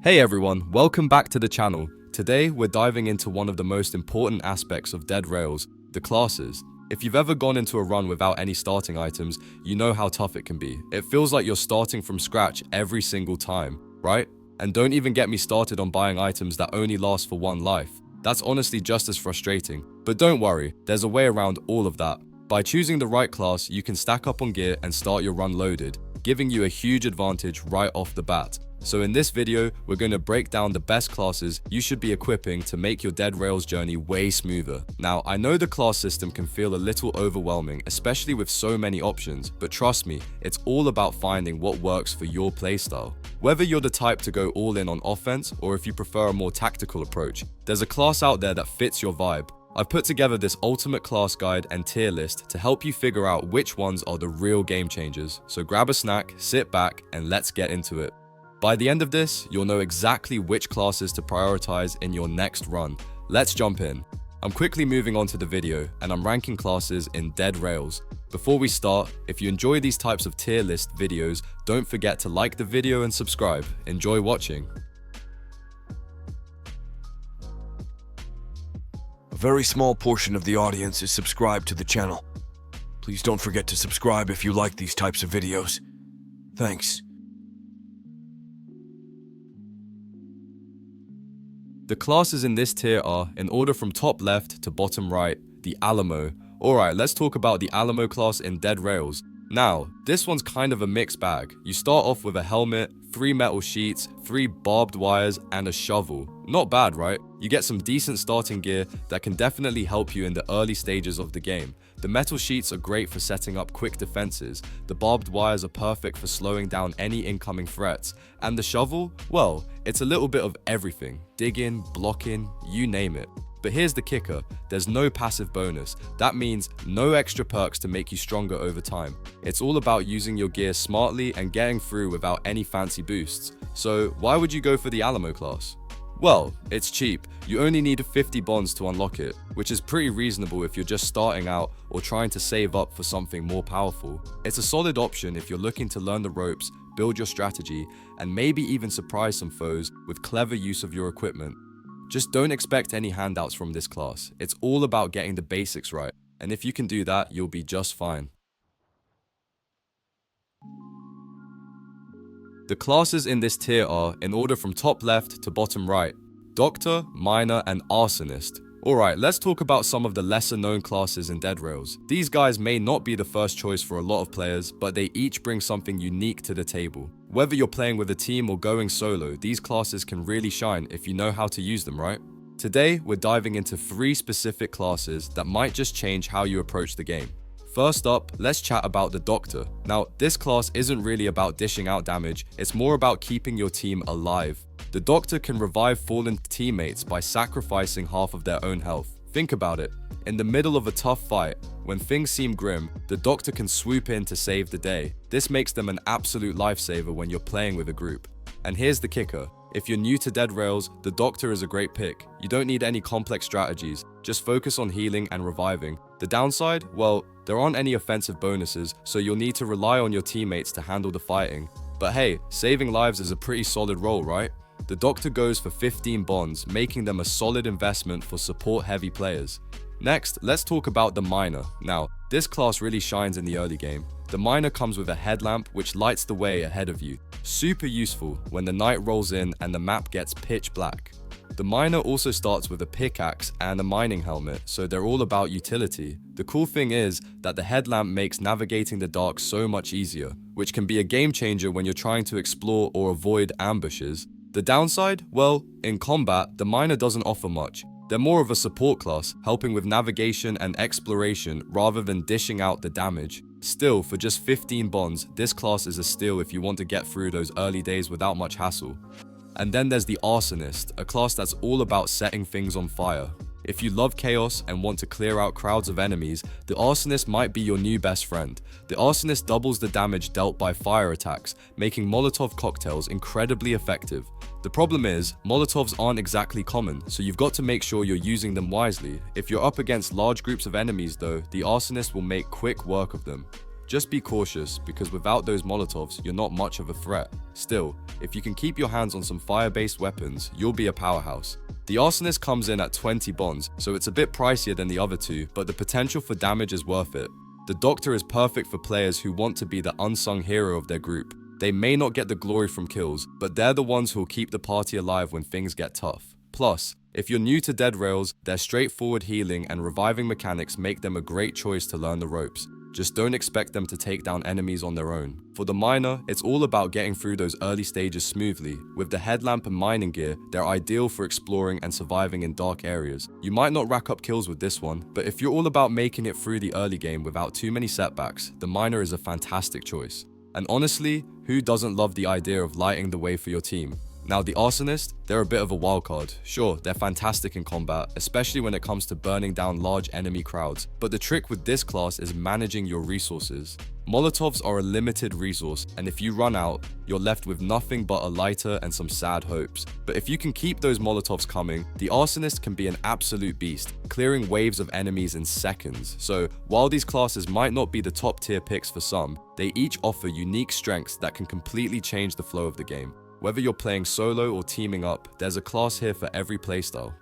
Hey everyone, welcome back to the channel. Today we're diving into one of the most important aspects of Dead Rails, the classes. If you've ever gone into a run without any starting items, you know how tough it can be. It feels like you're starting from scratch every single time, right? And don't even get me started on buying items that only last for one life. That's honestly just as frustrating. But don't worry, there's a way around all of that. By choosing the right class, you can stack up on gear and start your run loaded, giving you a huge advantage right off the bat. So in this video, we're going to break down the best classes you should be equipping to make your Dead Rails journey way smoother. Now, I know the class system can feel a little overwhelming, especially with so many options, but trust me, it's all about finding what works for your playstyle. Whether you're the type to go all in on offense, or if you prefer a more tactical approach, there's a class out there that fits your vibe. I've put together this ultimate class guide and tier list to help you figure out which ones are the real game changers. So grab a snack, sit back, and let's get into it. By the end of this, you'll know exactly which classes to prioritize in your next run. Let's jump in. I'm quickly moving on to the video, and I'm ranking classes in Dead Rails. Before we start, if you enjoy these types of tier list videos, don't forget to like the video and subscribe. Enjoy watching. A very small portion of the audience is subscribed to the channel. Please don't forget to subscribe if you like these types of videos. Thanks. The classes in this tier are, in order from top left to bottom right, the Alamo. Alright, let's talk about the Alamo class in Dead Rails. Now, this one's kind of a mixed bag. You start off with a helmet, 3 metal sheets, 3 barbed wires, and a shovel. Not bad, right? You get some decent starting gear that can definitely help you in the early stages of the game. The metal sheets are great for setting up quick defenses, the barbed wires are perfect for slowing down any incoming threats, and the shovel, well, it's a little bit of everything. Digging, blocking, you name it. But here's the kicker, there's no passive bonus. That means no extra perks to make you stronger over time. It's all about using your gear smartly and getting through without any fancy boosts. So why would you go for the Alamo class? Well, it's cheap. You only need 50 bonds to unlock it, which is pretty reasonable if you're just starting out or trying to save up for something more powerful. It's a solid option if you're looking to learn the ropes, build your strategy, and maybe even surprise some foes with clever use of your equipment. Just don't expect any handouts from this class. It's all about getting the basics right, and if you can do that, you'll be just fine. The classes in this tier are, in order from top left to bottom right, Doctor, Miner, and Arsonist. Alright, let's talk about some of the lesser known classes in Dead Rails. These guys may not be the first choice for a lot of players, but they each bring something unique to the table. Whether you're playing with a team or going solo, these classes can really shine if you know how to use them, right? Today, we're diving into 3 specific classes that might just change how you approach the game. First up, let's chat about the Doctor. Now, this class isn't really about dishing out damage, it's more about keeping your team alive. The Doctor can revive fallen teammates by sacrificing half of their own health. Think about it. In the middle of a tough fight, when things seem grim, the Doctor can swoop in to save the day. This makes them an absolute lifesaver when you're playing with a group. And here's the kicker. If you're new to Dead Rails, the Doctor is a great pick. You don't need any complex strategies, just focus on healing and reviving. The downside? Well, there aren't any offensive bonuses, so you'll need to rely on your teammates to handle the fighting. But hey, saving lives is a pretty solid role, right? The Doctor goes for 15 bonds, making them a solid investment for support-heavy players. Next, let's talk about the Miner. Now, this class really shines in the early game. The Miner comes with a headlamp which lights the way ahead of you. Super useful when the night rolls in and the map gets pitch black. The Miner also starts with a pickaxe and a mining helmet, so they're all about utility. The cool thing is that the headlamp makes navigating the dark so much easier, which can be a game changer when you're trying to explore or avoid ambushes. The downside? Well, in combat, the Miner doesn't offer much. They're more of a support class, helping with navigation and exploration rather than dishing out the damage. Still, for just 15 bonds, this class is a steal if you want to get through those early days without much hassle. And then there's the Arsonist, a class that's all about setting things on fire. If you love chaos and want to clear out crowds of enemies, the Arsonist might be your new best friend. The Arsonist doubles the damage dealt by fire attacks, making Molotov cocktails incredibly effective. The problem is, Molotovs aren't exactly common, so you've got to make sure you're using them wisely. If you're up against large groups of enemies though, the Arsonist will make quick work of them. Just be cautious, because without those Molotovs, you're not much of a threat. Still, if you can keep your hands on some fire-based weapons, you'll be a powerhouse. The Arsonist comes in at 20 bonds, so it's a bit pricier than the other two, but the potential for damage is worth it. The Doctor is perfect for players who want to be the unsung hero of their group. They may not get the glory from kills, but they're the ones who'll keep the party alive when things get tough. Plus, if you're new to Dead Rails, their straightforward healing and reviving mechanics make them a great choice to learn the ropes. Just don't expect them to take down enemies on their own. For the miner, it's all about getting through those early stages smoothly. With the headlamp and mining gear, they're ideal for exploring and surviving in dark areas. You might not rack up kills with this one, but if you're all about making it through the early game without too many setbacks, the miner is a fantastic choice. And honestly, who doesn't love the idea of lighting the way for your team? Now, the Arsonist, they're a bit of a wildcard. Sure, they're fantastic in combat, especially when it comes to burning down large enemy crowds, but the trick with this class is managing your resources. Molotovs are a limited resource, and if you run out, you're left with nothing but a lighter and some sad hopes. But if you can keep those Molotovs coming, the Arsonist can be an absolute beast, clearing waves of enemies in seconds. So, while these classes might not be the top tier picks for some, they each offer unique strengths that can completely change the flow of the game. Whether you're playing solo or teaming up, there's a class here for every playstyle.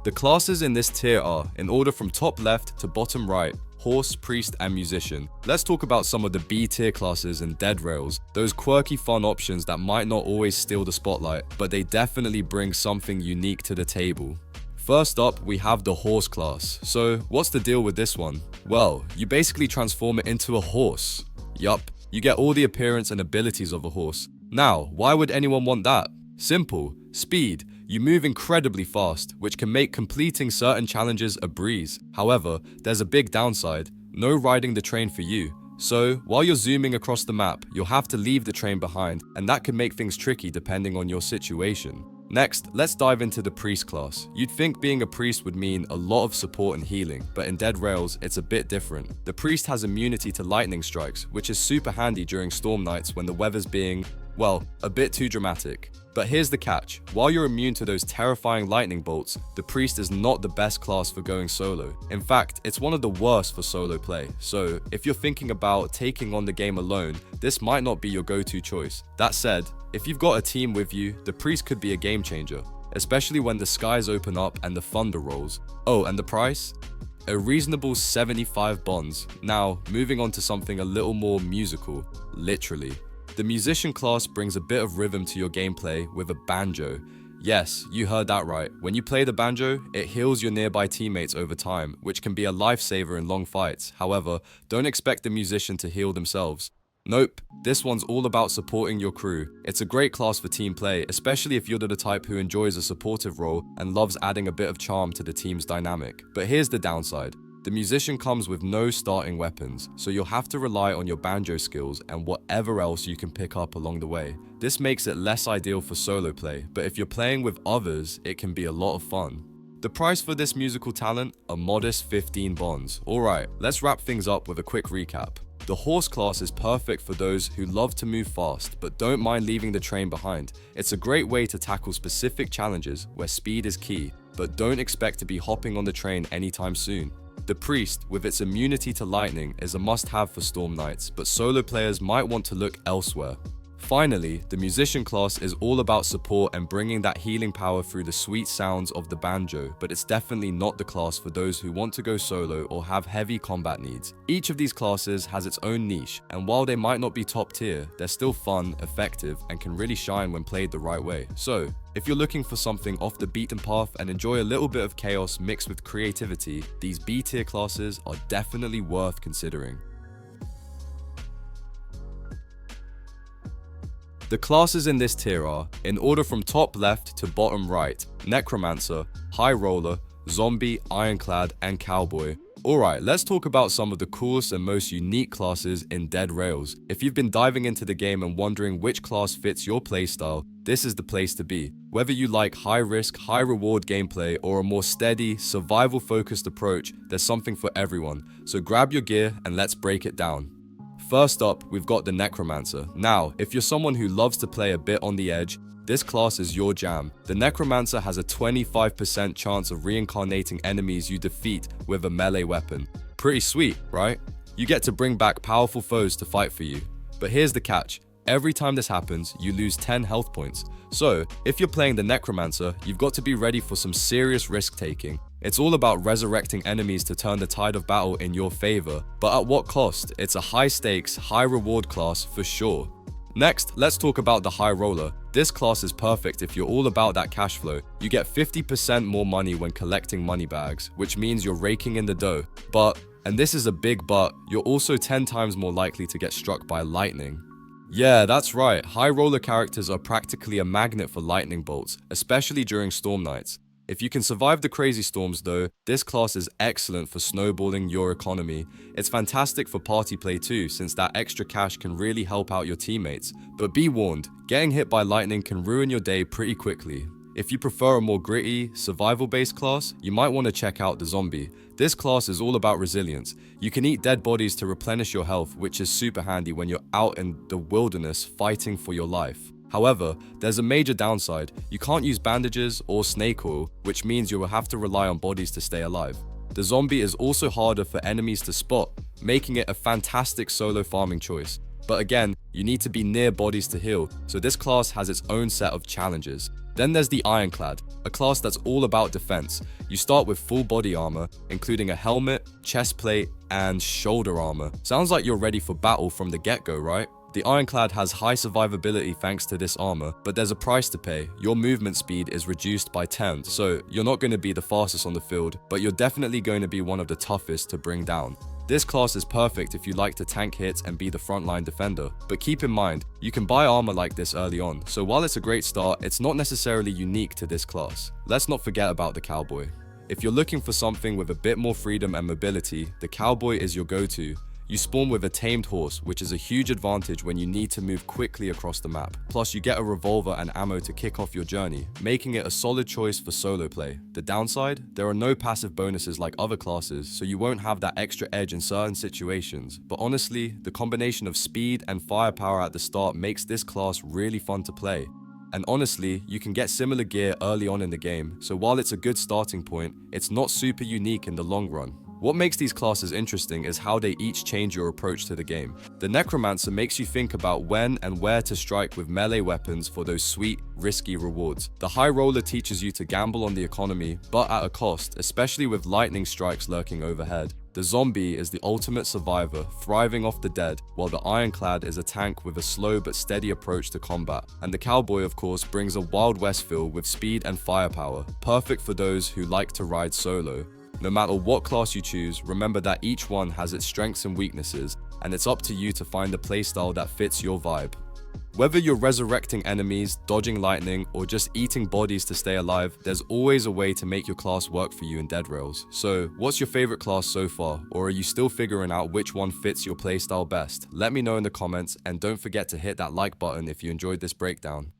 The classes in this tier are, in order from top left to bottom right, Horse, Priest, and Musician. Let's talk about some of the B tier classes in Dead Rails, those quirky fun options that might not always steal the spotlight, but they definitely bring something unique to the table. First up, we have the Horse class. So, what's the deal with this one? Well, you basically transform it into a horse. Yup, you get all the appearance and abilities of a horse. Now, why would anyone want that? Simple. Speed. You move incredibly fast, which can make completing certain challenges a breeze. However, there's a big downside. No riding the train for you. So, while you're zooming across the map, you'll have to leave the train behind, and that can make things tricky depending on your situation. Next, let's dive into the Priest class. You'd think being a Priest would mean a lot of support and healing, but in Dead Rails, it's a bit different. The Priest has immunity to lightning strikes, which is super handy during storm nights when the weather's being, well, a bit too dramatic. But here's the catch. While you're immune to those terrifying lightning bolts, the Priest is not the best class for going solo. In fact, it's one of the worst for solo play. So, if you're thinking about taking on the game alone, this might not be your go-to choice. That said, if you've got a team with you, the Priest could be a game changer, especially when the skies open up and the thunder rolls. Oh, and the price? A reasonable 75 bonds. Now, moving on to something a little more musical, literally. The Musician class brings a bit of rhythm to your gameplay with a banjo. Yes, you heard that right. When you play the banjo, it heals your nearby teammates over time, which can be a lifesaver in long fights. However, don't expect the musician to heal themselves. Nope, this one's all about supporting your crew. It's a great class for team play, especially if you're the type who enjoys a supportive role and loves adding a bit of charm to the team's dynamic. But here's the downside. The Musician comes with no starting weapons, so you'll have to rely on your banjo skills and whatever else you can pick up along the way. This makes it less ideal for solo play, but if you're playing with others, it can be a lot of fun. The price for this musical talent? A modest 15 bonds. Alright, let's wrap things up with a quick recap. The Horse class is perfect for those who love to move fast but don't mind leaving the train behind. It's a great way to tackle specific challenges where speed is key, but don't expect to be hopping on the train anytime soon. The Priest, with its immunity to lightning, is a must-have for storm nights, but solo players might want to look elsewhere. Finally, the Musician class is all about support and bringing that healing power through the sweet sounds of the banjo, but it's definitely not the class for those who want to go solo or have heavy combat needs. Each of these classes has its own niche, and while they might not be top tier, they're still fun, effective, and can really shine when played the right way. So, if you're looking for something off the beaten path and enjoy a little bit of chaos mixed with creativity, these B tier classes are definitely worth considering. The classes in this tier are, in order from top left to bottom right, Necromancer, High Roller, Zombie, Ironclad, and Cowboy. Alright, let's talk about some of the coolest and most unique classes in Dead Rails. If you've been diving into the game and wondering which class fits your playstyle, this is the place to be. Whether you like high risk, high reward gameplay or a more steady, survival focused approach, there's something for everyone. So grab your gear and let's break it down. First up, we've got the Necromancer. Now, if you're someone who loves to play a bit on the edge, this class is your jam. The Necromancer has a 25% chance of reincarnating enemies you defeat with a melee weapon. Pretty sweet, right? You get to bring back powerful foes to fight for you. But here's the catch. Every time this happens, you lose 10 health points. So, if you're playing the Necromancer, you've got to be ready for some serious risk-taking. It's all about resurrecting enemies to turn the tide of battle in your favor, but at what cost? It's a high-stakes, high-reward class for sure. Next, let's talk about the High Roller. This class is perfect if you're all about that cash flow. You get 50% more money when collecting money bags, which means you're raking in the dough. But, and this is a big but, you're also 10 times more likely to get struck by lightning. Yeah, that's right. High roller characters are practically a magnet for lightning bolts, especially during storm nights. If you can survive the crazy storms though, this class is excellent for snowballing your economy. It's fantastic for party play too, since that extra cash can really help out your teammates. But be warned, getting hit by lightning can ruin your day pretty quickly. If you prefer a more gritty, survival-based class, you might want to check out the Zombie. This class is all about resilience. You can eat dead bodies to replenish your health, which is super handy when you're out in the wilderness fighting for your life. However, there's a major downside. You can't use bandages or snake oil, which means you will have to rely on bodies to stay alive. The Zombie is also harder for enemies to spot, making it a fantastic solo farming choice. But again, you need to be near bodies to heal, so this class has its own set of challenges. Then there's the Ironclad, a class that's all about defense. You start with full body armor, including a helmet, chest plate, and shoulder armor. Sounds like you're ready for battle from the get-go, right? The Ironclad has high survivability thanks to this armor, but there's a price to pay. Your movement speed is reduced by 10, so you're not going to be the fastest on the field, but you're definitely going to be one of the toughest to bring down. This class is perfect if you like to tank hits and be the frontline defender, but keep in mind, you can buy armor like this early on, so while it's a great start, it's not necessarily unique to this class. Let's not forget about the Cowboy. If you're looking for something with a bit more freedom and mobility, the Cowboy is your go-to. You spawn with a tamed horse, which is a huge advantage when you need to move quickly across the map. Plus, you get a revolver and ammo to kick off your journey, making it a solid choice for solo play. The downside? There are no passive bonuses like other classes, so you won't have that extra edge in certain situations. But honestly, the combination of speed and firepower at the start makes this class really fun to play. And honestly, you can get similar gear early on in the game, so while it's a good starting point, it's not super unique in the long run. What makes these classes interesting is how they each change your approach to the game. The Necromancer makes you think about when and where to strike with melee weapons for those sweet, risky rewards. The High Roller teaches you to gamble on the economy, but at a cost, especially with lightning strikes lurking overhead. The Zombie is the ultimate survivor, thriving off the dead, while the Ironclad is a tank with a slow but steady approach to combat. And the Cowboy, of course, brings a Wild West feel with speed and firepower, perfect for those who like to ride solo. No matter what class you choose, remember that each one has its strengths and weaknesses, and it's up to you to find the playstyle that fits your vibe. Whether you're resurrecting enemies, dodging lightning, or just eating bodies to stay alive, there's always a way to make your class work for you in Dead Rails. So, what's your favorite class so far, or are you still figuring out which one fits your playstyle best? Let me know in the comments, and don't forget to hit that like button if you enjoyed this breakdown.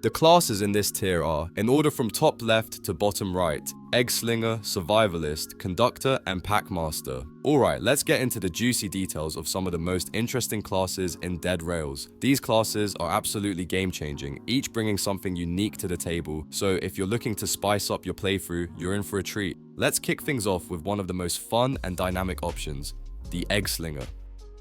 The classes in this tier are, in order from top left to bottom right, Eggslinger, Survivalist, Conductor, and Packmaster. Alright, let's get into the juicy details of some of the most interesting classes in Dead Rails. These classes are absolutely game-changing, each bringing something unique to the table, so if you're looking to spice up your playthrough, you're in for a treat. Let's kick things off with one of the most fun and dynamic options, the Eggslinger.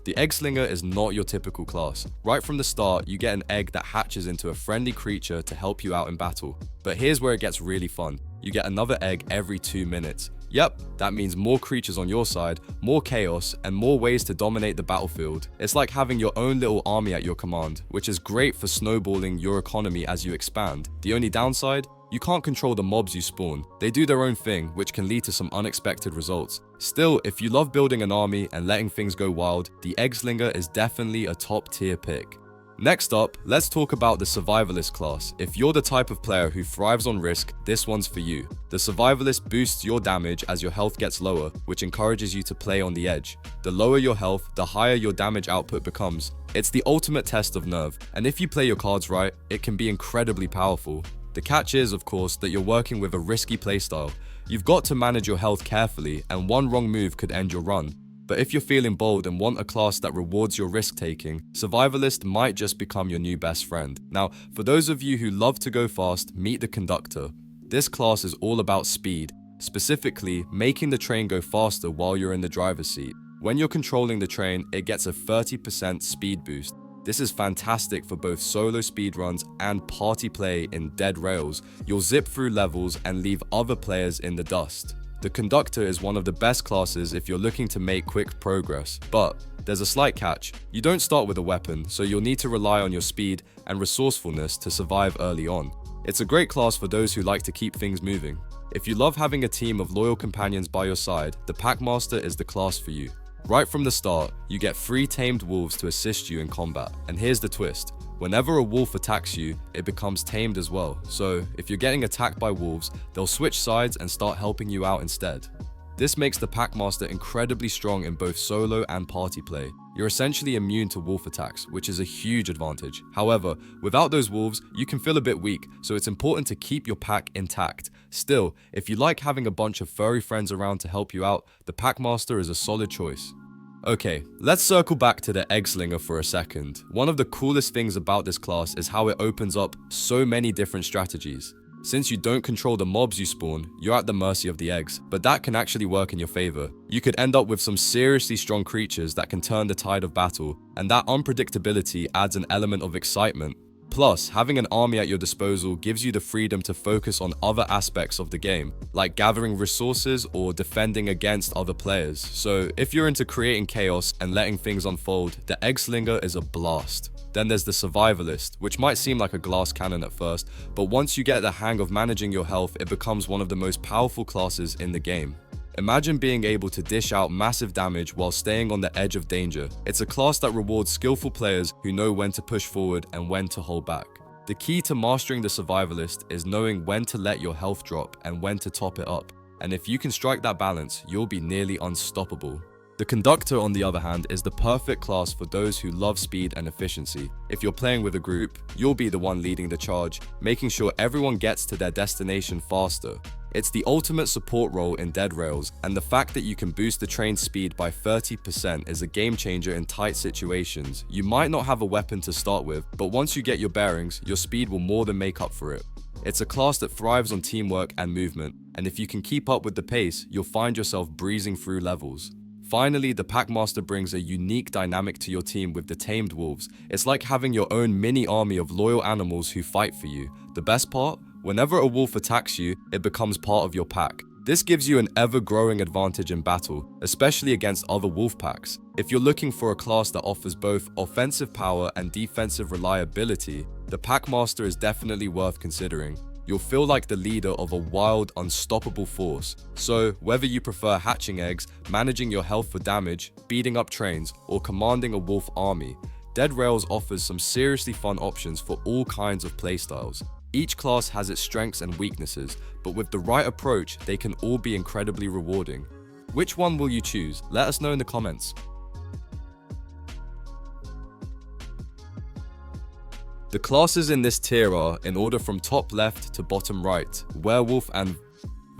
The Eggslinger is not your typical class. Right from the start, you get an egg that hatches into a friendly creature to help you out in battle. But here's where it gets really fun. You get another egg every 2 minutes. Yep, that means more creatures on your side, more chaos, and more ways to dominate the battlefield. It's like having your own little army at your command, which is great for snowballing your economy as you expand. The only downside? You can't control the mobs you spawn. They do their own thing, which can lead to some unexpected results. Still, if you love building an army and letting things go wild, the Eggslinger is definitely a top tier pick. Next up, let's talk about the Survivalist class. If you're the type of player who thrives on risk, this one's for you. The Survivalist boosts your damage as your health gets lower, which encourages you to play on the edge. The lower your health, the higher your damage output becomes. It's the ultimate test of nerve, and if you play your cards right, it can be incredibly powerful. The catch is, of course, that you're working with a risky playstyle. You've got to manage your health carefully, and one wrong move could end your run. But if you're feeling bold and want a class that rewards your risk-taking, Survivalist might just become your new best friend. Now, for those of you who love to go fast, meet the Conductor. This class is all about speed, specifically making the train go faster while you're in the driver's seat. When you're controlling the train, it gets a 30% speed boost. This is fantastic for both solo speedruns and party play in Dead Rails. You'll zip through levels and leave other players in the dust. The Conductor is one of the best classes if you're looking to make quick progress, but there's a slight catch. You don't start with a weapon, so you'll need to rely on your speed and resourcefulness to survive early on. It's a great class for those who like to keep things moving. If you love having a team of loyal companions by your side, the Packmaster is the class for you. Right from the start, you get 3 tamed wolves to assist you in combat, and here's the twist. Whenever a wolf attacks you, it becomes tamed as well, so if you're getting attacked by wolves, they'll switch sides and start helping you out instead. This makes the Packmaster incredibly strong in both solo and party play. You're essentially immune to wolf attacks, which is a huge advantage. However, without those wolves, you can feel a bit weak, so it's important to keep your pack intact. Still, if you like having a bunch of furry friends around to help you out, the Packmaster is a solid choice. Okay, let's circle back to the Eggslinger for a second. One of the coolest things about this class is how it opens up so many different strategies. Since you don't control the mobs you spawn, you're at the mercy of the eggs, but that can actually work in your favor. You could end up with some seriously strong creatures that can turn the tide of battle, and that unpredictability adds an element of excitement. Plus, having an army at your disposal gives you the freedom to focus on other aspects of the game, like gathering resources or defending against other players. So if you're into creating chaos and letting things unfold, the Eggslinger is a blast. Then there's the Survivalist, which might seem like a glass cannon at first, but once you get the hang of managing your health, it becomes one of the most powerful classes in the game. Imagine being able to dish out massive damage while staying on the edge of danger. It's a class that rewards skillful players who know when to push forward and when to hold back. The key to mastering the Survivalist is knowing when to let your health drop and when to top it up. And if you can strike that balance, you'll be nearly unstoppable. The Conductor, on the other hand, is the perfect class for those who love speed and efficiency. If you're playing with a group, you'll be the one leading the charge, making sure everyone gets to their destination faster. It's the ultimate support role in Dead Rails, and the fact that you can boost the train's speed by 30% is a game changer in tight situations. You might not have a weapon to start with, but once you get your bearings, your speed will more than make up for it. It's a class that thrives on teamwork and movement, and if you can keep up with the pace, you'll find yourself breezing through levels. Finally, the Packmaster brings a unique dynamic to your team with the tamed wolves. It's like having your own mini army of loyal animals who fight for you. The best part? Whenever a wolf attacks you, it becomes part of your pack. This gives you an ever-growing advantage in battle, especially against other wolf packs. If you're looking for a class that offers both offensive power and defensive reliability, the Packmaster is definitely worth considering. You'll feel like the leader of a wild, unstoppable force. So, whether you prefer hatching eggs, managing your health for damage, beating up trains, or commanding a wolf army, Dead Rails offers some seriously fun options for all kinds of playstyles. Each class has its strengths and weaknesses, but with the right approach, they can all be incredibly rewarding. Which one will you choose? Let us know in the comments. The classes in this tier are, in order from top left to bottom right, Werewolf and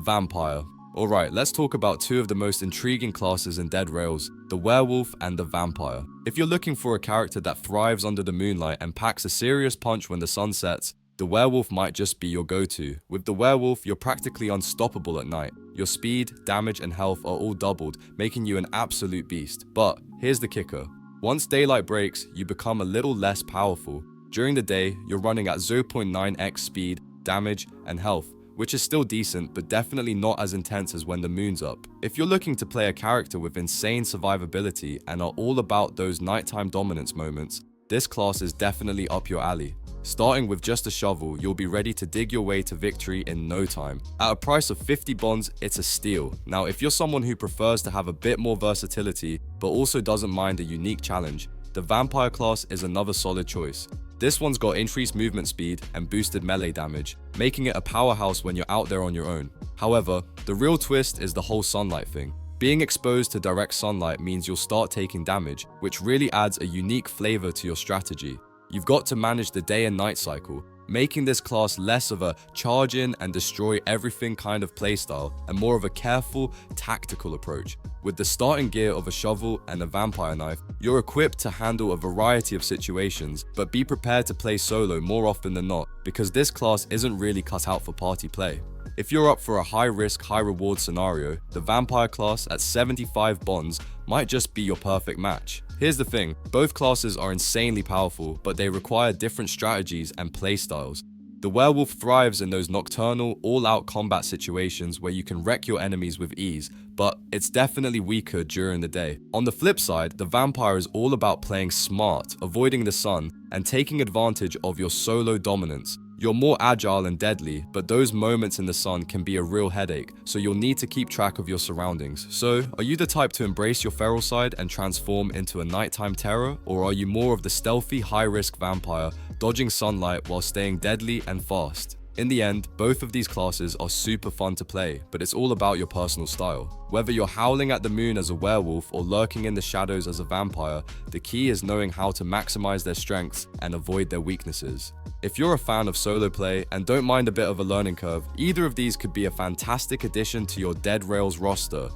Vampire. Alright, let's talk about two of the most intriguing classes in Dead Rails, the Werewolf and the Vampire. If you're looking for a character that thrives under the moonlight and packs a serious punch when the sun sets, the Werewolf might just be your go-to. With the Werewolf, you're practically unstoppable at night. Your speed, damage, and health are all doubled, making you an absolute beast. But here's the kicker. Once daylight breaks, you become a little less powerful. During the day, you're running at 0.9x speed, damage, and health, which is still decent, but definitely not as intense as when the moon's up. If you're looking to play a character with insane survivability and are all about those nighttime dominance moments, this class is definitely up your alley. Starting with just a shovel, you'll be ready to dig your way to victory in no time. At a price of 50 bonds, it's a steal. Now, if you're someone who prefers to have a bit more versatility, but also doesn't mind a unique challenge, the Vampire class is another solid choice. This one's got increased movement speed and boosted melee damage, making it a powerhouse when you're out there on your own. However, the real twist is the whole sunlight thing. Being exposed to direct sunlight means you'll start taking damage, which really adds a unique flavor to your strategy. You've got to manage the day and night cycle. making this class less of a charge in and destroy everything kind of playstyle and more of a careful, tactical approach. With the starting gear of a shovel and a vampire knife, you're equipped to handle a variety of situations, but be prepared to play solo more often than not, because this class isn't really cut out for party play. If you're up for a high-risk, high-reward scenario, the vampire class at 75 bonds might just be your perfect match. Here's the thing, both classes are insanely powerful, but they require different strategies and playstyles. The werewolf thrives in those nocturnal, all-out combat situations where you can wreck your enemies with ease, but it's definitely weaker during the day. On the flip side, the vampire is all about playing smart, avoiding the sun, and taking advantage of your solo dominance. You're more agile and deadly, but those moments in the sun can be a real headache, so you'll need to keep track of your surroundings. So, are you the type to embrace your feral side and transform into a nighttime terror, or are you more of the stealthy, high-risk vampire, dodging sunlight while staying deadly and fast? In the end, both of these classes are super fun to play, but it's all about your personal style. Whether you're howling at the moon as a werewolf or lurking in the shadows as a vampire, the key is knowing how to maximize their strengths and avoid their weaknesses. If you're a fan of solo play and don't mind a bit of a learning curve, either of these could be a fantastic addition to your Dead Rails roster.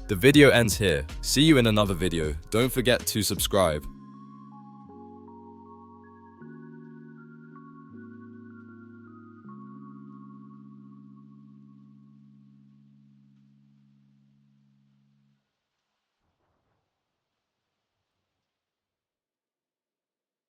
The video ends here. See you in another video. Don't forget to subscribe.